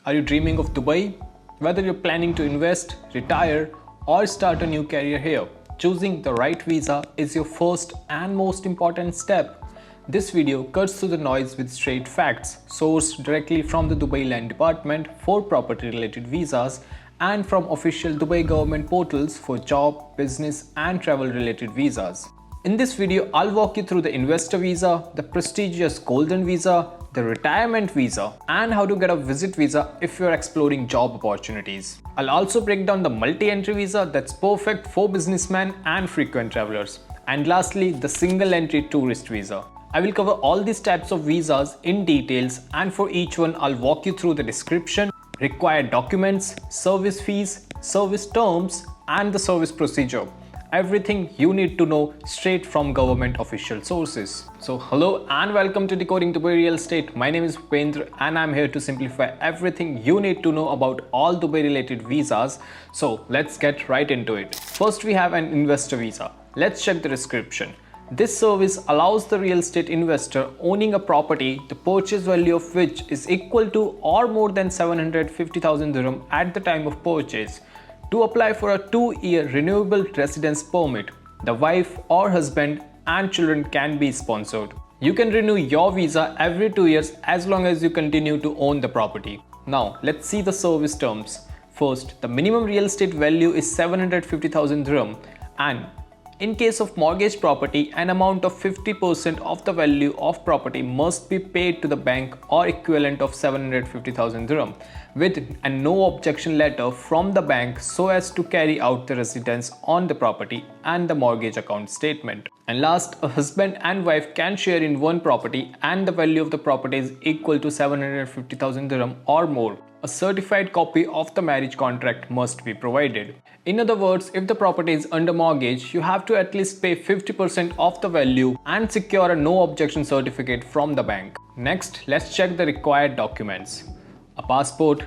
Are you dreaming of Dubai? Whether you're planning to invest, retire, or start a new career here, choosing the right visa is your first and most important step. This video cuts through the noise with straight facts, sourced directly from the Dubai Land Department for property related visas and from official Dubai government portals for job, business, and travel related visas. In this video, I'll walk you through the investor visa, the prestigious golden visa, the retirement visa, and how to get a visit visa if you're exploring job opportunities. I'll also break down the multi-entry visa that's perfect for businessmen and frequent travelers. And lastly, the single entry tourist visa. I will cover all these types of visas in details, and for each one I'll walk you through the description, required documents, service fees, service terms, and the service procedure. Everything you need to know straight from government official sources. So hello and welcome to Decoding Dubai Real Estate. My name is Upendra and I'm here to simplify everything you need to know about all Dubai related visas. So let's get right into it. First we have an investor visa. Let's check the description. This service allows the real estate investor owning a property, the purchase value of which is equal to or more than 750,000 dirham at the time of purchase, to apply for a 2-year renewable residence permit. The wife or husband and children can be sponsored. You can renew your visa every 2 years as long as you continue to own the property. Now let's see the service terms. First, the minimum real estate value is 750,000 dirham, and in case of mortgage property, an amount of 50% of the value of property must be paid to the bank or equivalent of 750,000 dirham with a no objection letter from the bank so as to carry out the residence on the property and the mortgage account statement. And last, a husband and wife can share in one property and the value of the property is equal to 750,000 dirham or more. A certified copy of the marriage contract must be provided. In other words, if the property is under mortgage, you have to at least pay 50% of the value and secure a no objection certificate from the bank. Next, let's check the required documents. A passport,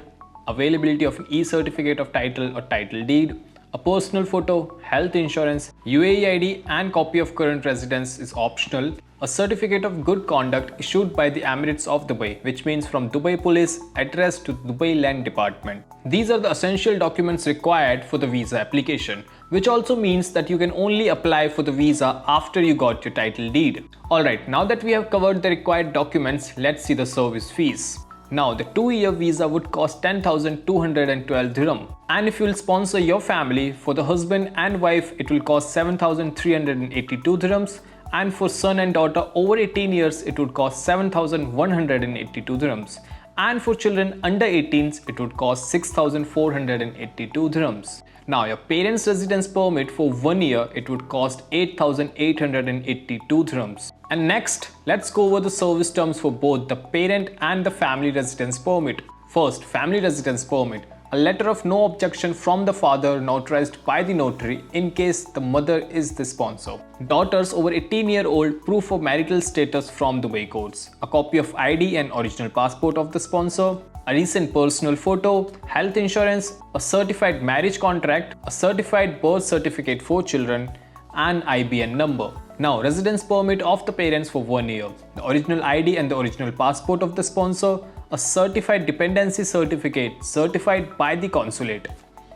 availability of an e-certificate of title or title deed, a personal photo, health insurance, UAE ID and copy of current residence is optional. A certificate of good conduct issued by the Emirates of Dubai, which means from Dubai Police addressed to Dubai Land Department. These are the essential documents required for the visa application, which also means that you can only apply for the visa after you got your title deed. Alright, now that we have covered the required documents, let's see the service fees. Now, the 2-year visa would cost 10,212 dirham. And if you will sponsor your family, for the husband and wife, it will cost 7,382 dirhams. And for son and daughter over 18 years, it would cost 7,182 dirhams. And for children under 18s, it would cost 6,482 dirhams. Now, your parents' residence permit for 1 year, it would cost 8,882 dirhams. And next, let's go over the service terms for both the parent and the family residence permit. First, family residence permit. A letter of no objection from the father notarized by the notary in case the mother is the sponsor. Daughters over 18-year-old proof of marital status from Dubai courts. A copy of ID and original passport of the sponsor. A recent personal photo, health insurance, a certified marriage contract, a certified birth certificate for children, and IBN number. Now, residence permit of the parents for 1 year, the original ID and the original passport of the sponsor, a certified dependency certificate certified by the consulate,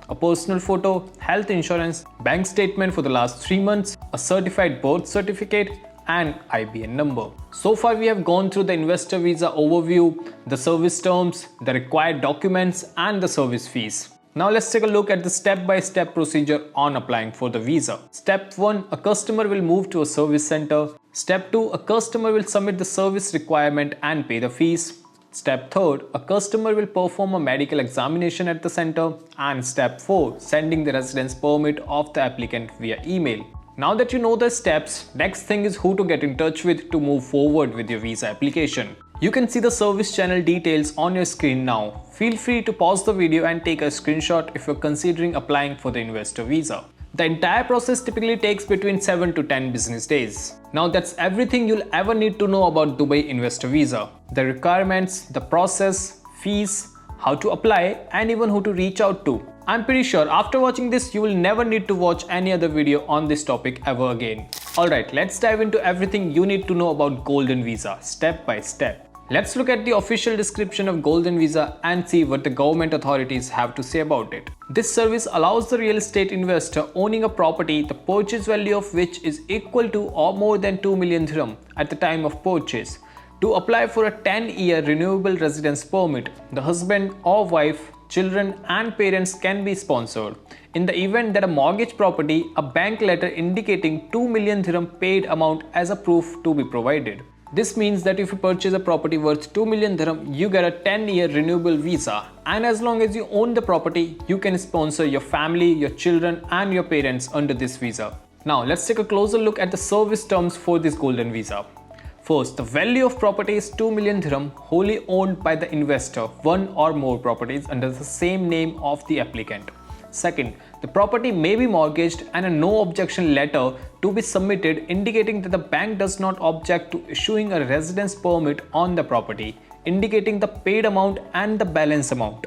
a personal photo, health insurance, bank statement for the last 3 months, a certified birth certificate, and IBN number. So far we have gone through the investor visa overview, the service terms, the required documents, and the service fees. Now let's take a look at the step-by-step procedure on applying for the visa. Step 1. A customer will move to a service center. Step 2. A customer will submit the service requirement and pay the fees. Step 3. A customer will perform a medical examination at the center. And step 4. Sending the residence permit of the applicant via email. Now that you know the steps, next thing is who to get in touch with to move forward with your visa application. You can see the service channel details on your screen now. Feel free to pause the video and take a screenshot if you're considering applying for the investor visa. The entire process typically takes between 7 to 10 business days. Now that's everything you'll ever need to know about Dubai investor visa. The requirements, the process, fees, how to apply, and even who to reach out to. I'm pretty sure after watching this, you will never need to watch any other video on this topic ever again. Alright, let's dive into everything you need to know about Golden Visa step by step. Let's look at the official description of Golden Visa and see what the government authorities have to say about it. This service allows the real estate investor owning a property the purchase value of which is equal to or more than 2 million dirham at the time of purchase to apply for a 10-year renewable residence permit. The husband or wife, children and parents can be sponsored. In the event that a mortgage property, a bank letter indicating 2 million dirham paid amount as a proof to be provided. This means that if you purchase a property worth 2 million dirham, you get a 10-year renewable visa, and as long as you own the property, you can sponsor your family, your children and your parents under this visa. Now let's take a closer look at the service terms for this Golden Visa. First, the value of property is 2 million dirham wholly owned by the investor, one or more properties under the same name of the applicant. Second, the property may be mortgaged and a no objection letter to be submitted indicating that the bank does not object to issuing a residence permit on the property, indicating the paid amount and the balance amount.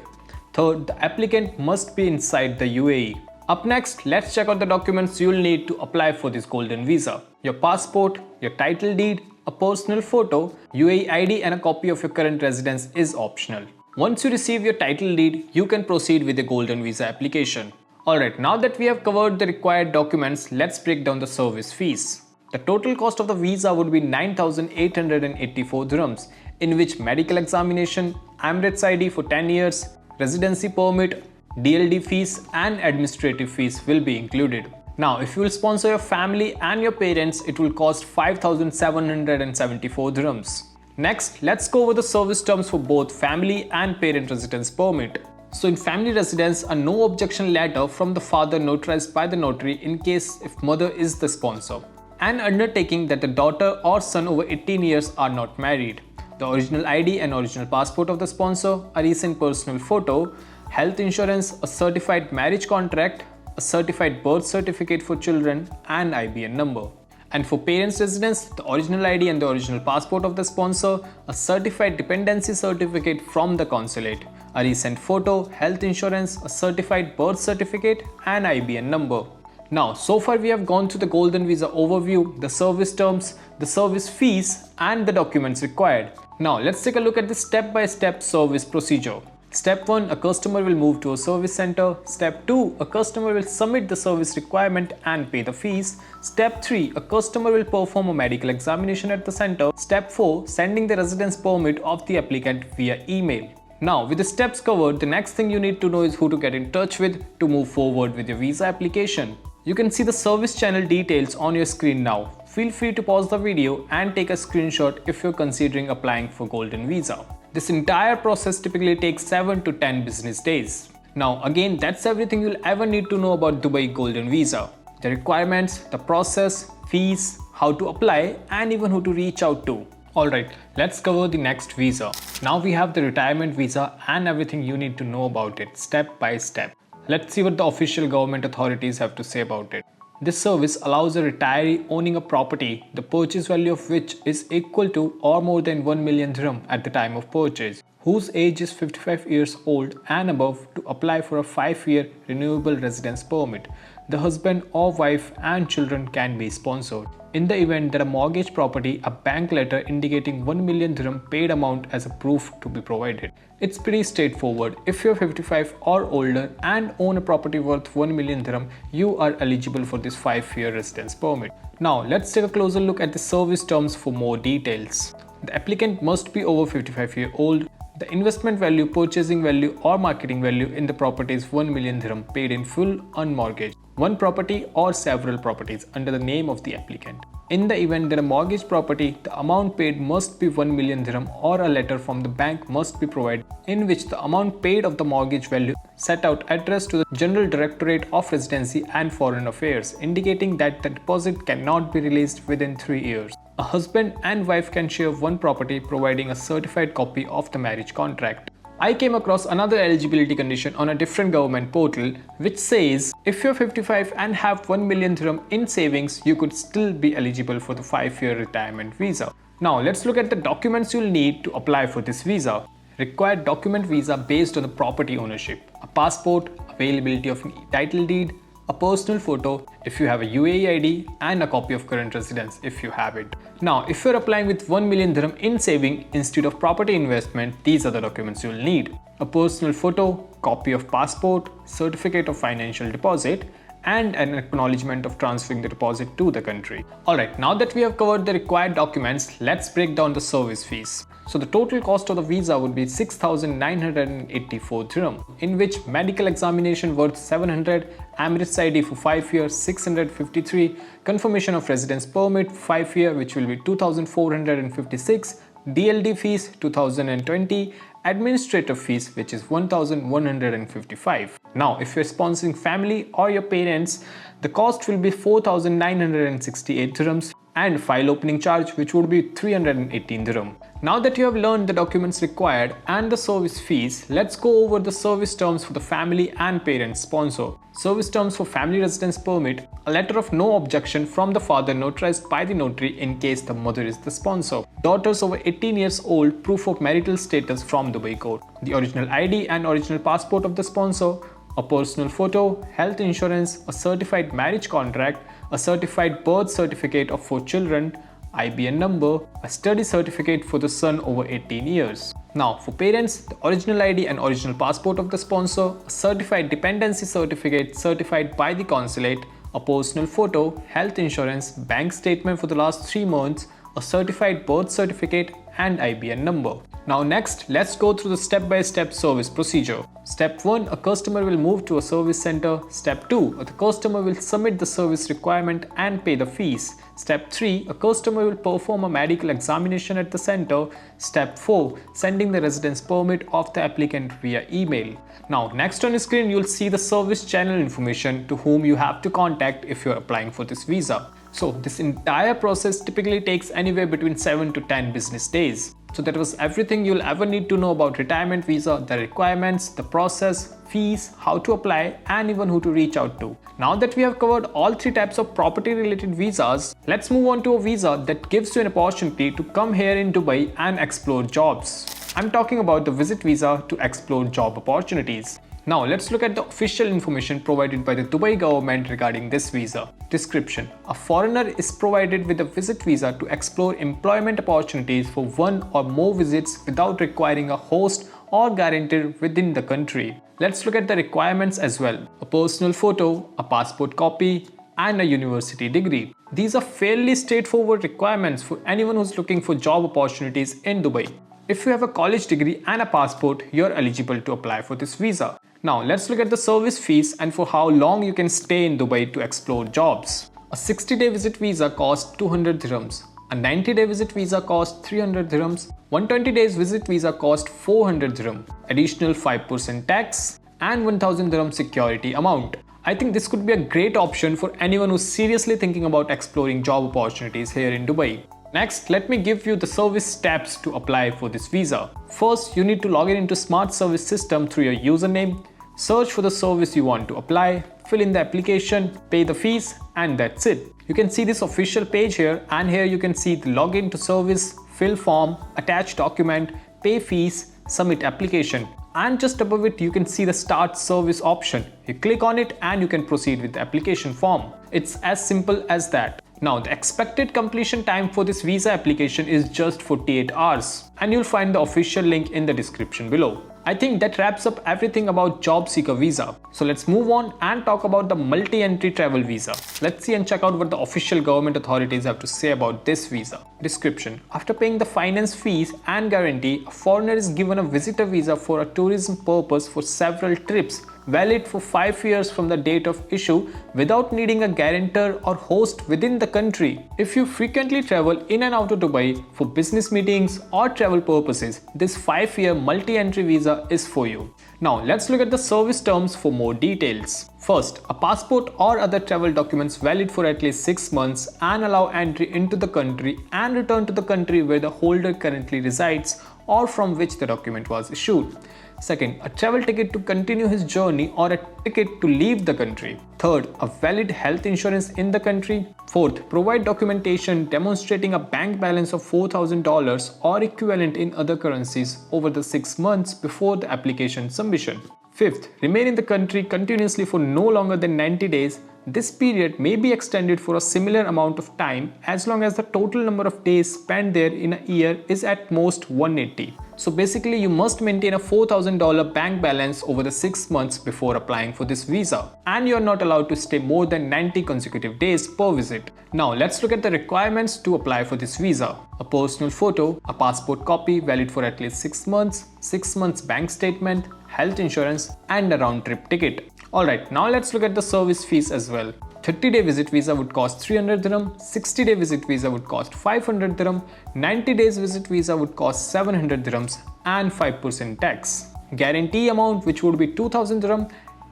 Third, the applicant must be inside the UAE. Up next, let's check out the documents you'll need to apply for this Golden Visa. Your passport, your title deed, a personal photo, UAE ID and a copy of your current residence is optional. Once you receive your title deed, you can proceed with the Golden Visa application. Alright, now that we have covered the required documents, let's break down the service fees. The total cost of the visa would be 9,884 dirhams, in which medical examination, Emirates ID for 10 years, residency permit, DLD fees and administrative fees will be included. Now, if you will sponsor your family and your parents, it will cost 5,774 dirhams. Next, let's go over the service terms for both family and parent residence permit. So in family residence, a no objection letter from the father notarized by the notary in case if mother is the sponsor. An undertaking that the daughter or son over 18 years are not married. The original ID and original passport of the sponsor, a recent personal photo, health insurance, a certified marriage contract, a certified birth certificate for children and IBN number. And for parents' residence, the original ID and the original passport of the sponsor, a certified dependency certificate from the consulate, a recent photo, health insurance, a certified birth certificate and IBN number. Now, so far we have gone through the Golden Visa overview, the service terms, the service fees and the documents required. Now, let's take a look at the step-by-step service procedure. Step 1, a customer will move to a service center. Step 2, a customer will submit the service requirement and pay the fees. Step 3, a customer will perform a medical examination at the center. Step 4, sending the residence permit of the applicant via email. Now, with the steps covered, the next thing you need to know is who to get in touch with to move forward with your visa application. You can see the service channel details on your screen now. Feel free to pause the video and take a screenshot if you're considering applying for Golden Visa. This entire process typically takes 7 to 10 business days. Now again, that's everything you'll ever need to know about Dubai Golden Visa. The requirements, the process, fees, how to apply and even who to reach out to. Alright, let's cover the next visa. Now we have the retirement visa and everything you need to know about it step by step. Let's see what the official government authorities have to say about it. This service allows a retiree owning a property, the purchase value of which is equal to or more than 1 million dirham at the time of purchase, whose age is 55 years old and above to apply for a 5-year renewable residence permit. The husband or wife and children can be sponsored. In the event that a mortgage property, a bank letter indicating 1 million dirham paid amount as a proof to be provided. It's pretty straightforward. If you're 55 or older and own a property worth 1 million dirham, you are eligible for this 5-year residence permit. Now let's take a closer look at the service terms for more details. The applicant must be over 55 years old. The investment value, purchasing value or marketing value in the property is 1 million dirham paid in full unmortgaged. One property or several properties under the name of the applicant. In the event that a mortgage property, the amount paid must be 1 million dirham or a letter from the bank must be provided in which the amount paid of the mortgage value set out addressed to the General Directorate of Residency and Foreign Affairs, indicating that the deposit cannot be released within 3 years. A husband and wife can share one property providing a certified copy of the marriage contract. I came across another eligibility condition on a different government portal which says if you're 55 and have 1 million dirham in savings, you could still be eligible for the 5-year retirement visa. Now let's look at the documents you'll need to apply for this visa. Required document visa based on the property ownership, a passport, availability of title deed, a personal photo if you have a UAE ID and a copy of current residence if you have it. Now, if you're applying with 1 million dirham in saving instead of property investment, these are the documents you'll need. A personal photo, copy of passport, certificate of financial deposit, and an acknowledgement of transferring the deposit to the country. Alright, now that we have covered the required documents, let's break down the service fees. So the total cost of the visa would be 6,984 dirham, in which medical examination worth 700, Emirates ID for 5 years 653, confirmation of residence permit 5 year which will be 2,456, DLD fees 2020, administrative fees which is 1,155. Now if you're sponsoring family or your parents, the cost will be 4,968 dirhams and file opening charge which would be 318 dirham. Now that you have learned the documents required and the service fees, let's go over the service terms for the family and parent sponsor. Service terms for family residence permit: a letter of no objection from the father notarized by the notary in case the mother is the sponsor. Daughters over 18 years old, proof of marital status from Dubai court. The original ID and original passport of the sponsor. A personal photo, health insurance, a certified marriage contract, a certified birth certificate of 4 children, IBN number, a study certificate for the son over 18 years. Now for parents, the original ID and original passport of the sponsor, a certified dependency certificate certified by the consulate, a personal photo, health insurance, bank statement for the last 3 months, a certified birth certificate and IBN number. Now next, let's go through the step-by-step service procedure. Step 1, a customer will move to a service center. Step 2, the customer will submit the service requirement and pay the fees. Step 3, a customer will perform a medical examination at the center. Step 4, sending the residence permit of the applicant via email. Now next on your screen, you'll see the service channel information to whom you have to contact if you're applying for this visa. So this entire process typically takes anywhere between 7 to 10 business days. So that was everything you'll ever need to know about retirement visa, the requirements, the process, fees, how to apply, and even who to reach out to. Now that we have covered all 3 types of property related visas, let's move on to a visa that gives you an opportunity to come here in Dubai and explore jobs. I'm talking about the visit visa to explore job opportunities. Now let's look at the official information provided by the Dubai government regarding this visa. Description: a foreigner is provided with a visit visa to explore employment opportunities for 1 or more visits without requiring a host or guarantor within the country. Let's look at the requirements as well. A personal photo, a passport copy, and a university degree. These are fairly straightforward requirements for anyone who's looking for job opportunities in Dubai. If you have a college degree and a passport, you're eligible to apply for this visa. Now let's look at the service fees and for how long you can stay in Dubai to explore jobs. A 60-day visit visa costs 200 dirhams. A 90-day visit visa costs 300 dirhams. 120 days visit visa costs 400 dirham. Additional 5% tax and 1000 dirham security amount. I think this could be a great option for anyone who's seriously thinking about exploring job opportunities here in Dubai. Next, let me give you the service steps to apply for this visa. First, you need to log in into Smart Service System through your username, search for the service you want to apply, fill in the application, pay the fees, and that's it. You can see this official page here, and here you can see the login to service, fill form, attach document, pay fees, submit application. And just above it, you can see the Start Service option. You click on it and you can proceed with the application form. It's as simple as that. Now, the expected completion time for this visa application is just 48 hours, and you'll find the official link in the description below. I think that wraps up everything about job seeker visa. So let's move on and talk about the multi-entry travel visa. Let's see and check out what the official government authorities have to say about this visa. Description: after paying the finance fees and guarantee, a foreigner is given a visitor visa for a tourism purpose for several trips, valid for 5 years from the date of issue, without needing a guarantor or host within the country. If you frequently travel in and out of Dubai for business meetings or travel purposes, this 5-year multi-entry visa is for you. Now let's look at the service terms for more details. First, a passport or other travel documents valid for at least 6 months and allow entry into the country and return to the country where the holder currently resides or from which the document was issued. Second, a travel ticket to continue his journey or a ticket to leave the country. Third, a valid health insurance in the country. Fourth, provide documentation demonstrating a bank balance of $4,000 or equivalent in other currencies over the 6 months before the application submission. Fifth, remain in the country continuously for no longer than 90 days. This period may be extended for a similar amount of time as long as the total number of days spent there in a year is at most 180. So basically you must maintain a $4,000 bank balance over the 6 months before applying for this visa. And you're not allowed to stay more than 90 consecutive days per visit. Now let's look at the requirements to apply for this visa. A personal photo, a passport copy valid for at least 6 months, 6 months bank statement, health insurance and a round trip ticket. Alright, now let's look at the service fees as well. 30-day visit visa would cost 300 dirham, 60-day visit visa would cost 500 dirham, 90 days visit visa would cost 700 dirhams and 5% tax. Guarantee amount which would be 2000 dirham,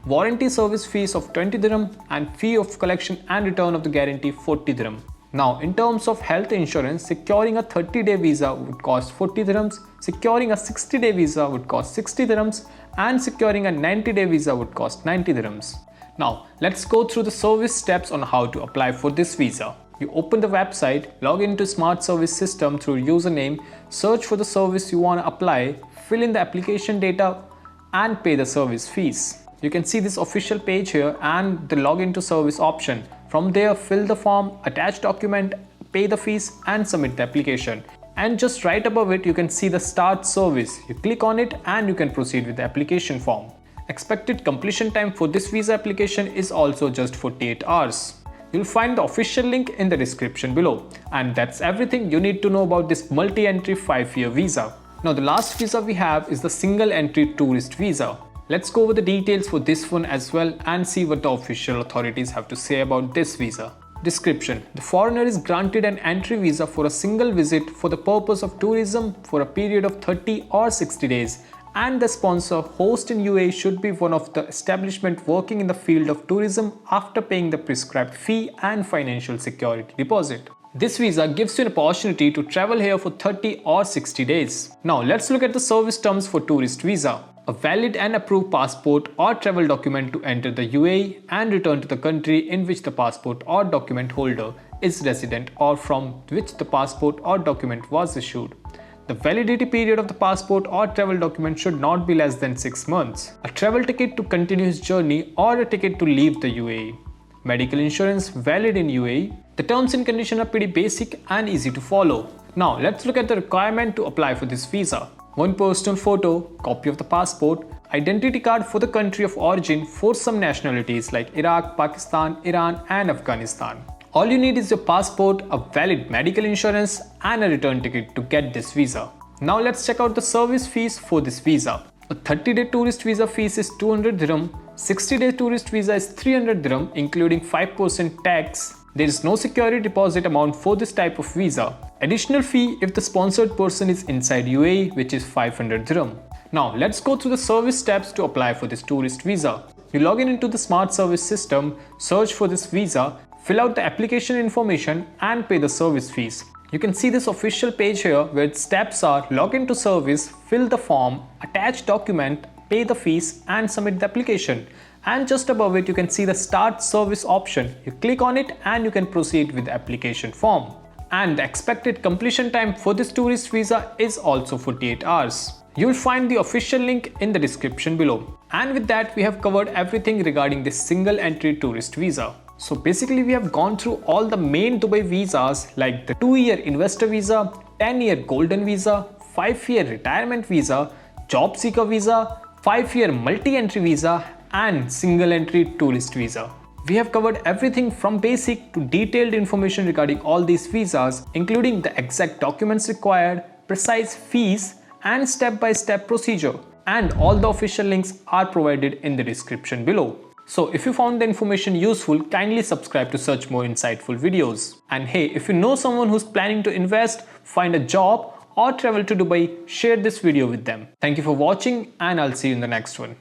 warranty service fees of 20 dirham and fee of collection and return of the guarantee 40 dirham. Now in terms of health insurance, securing a 30-day visa would cost 40 dirhams, securing a 60-day visa would cost 60 dirhams and securing a 90-day visa would cost 90 dirhams. Now let's go through the service steps on how to apply for this visa. You open the website, log into Smart Service System through username, search for the service you want to apply, fill in the application data and pay the service fees. You can see this official page here and the login to service option. From there, fill the form, attach document, pay the fees and submit the application. And just right above it, you can see the start service. You click on it and you can proceed with the application form. Expected completion time for this visa application is also just 48 hours. You'll find the official link in the description below. And that's everything you need to know about this multi-entry 5-year visa. Now the last visa we have is the single entry tourist visa. Let's go over the details for this one as well and see what the official authorities have to say about this visa. Description: the foreigner is granted an entry visa for a single visit for the purpose of tourism for a period of 30 or 60 days and the sponsor host in UAE should be one of the establishment working in the field of tourism after paying the prescribed fee and financial security deposit. This visa gives you an opportunity to travel here for 30 or 60 days. Now let's look at the service terms for tourist visa. A valid and approved passport or travel document to enter the UAE and return to the country in which the passport or document holder is resident or from which the passport or document was issued. The validity period of the passport or travel document should not be less than 6 months. A travel ticket to continue his journey or a ticket to leave the UAE. Medical insurance valid in UAE. The terms and conditions are pretty basic and easy to follow. Now let's look at the requirement to apply for this visa. One personal photo, copy of the passport, identity card for the country of origin for some nationalities like Iraq, Pakistan, Iran and Afghanistan. All you need is your passport, a valid medical insurance and a return ticket to get this visa. Now let's check out the service fees for this visa. A 30-day tourist visa fees is 200 dirham, 60-day tourist visa is 300 dirham including 5% tax. There is no security deposit amount for this type of visa. Additional fee if the sponsored person is inside UAE, which is 500 dirham. Now let's go through the service steps to apply for this tourist visa. You log in into the Smart Service System, search for this visa, fill out the application information and pay the service fees. You can see this official page here where the steps are log into service, fill the form, attach document, pay the fees and submit the application. And just above it you can see the start service option. You click on it and you can proceed with the application form. And the expected completion time for this tourist visa is also 48 hours. You will find the official link in the description below. And with that we have covered everything regarding this single entry tourist visa. So basically we have gone through all the main Dubai visas like the 2-year investor visa, 10-year golden visa, 5-year retirement visa, job seeker visa, 5-year multi-entry visa and single entry tourist visa. We have covered everything from basic to detailed information regarding all these visas, including the exact documents required, precise fees and step-by-step procedure. And all the official links are provided in the description below. So if you found the information useful, kindly subscribe to such more insightful videos. And hey, if you know someone who's planning to invest, find a job or travel to Dubai, share this video with them. Thank you for watching and I'll see you in the next one.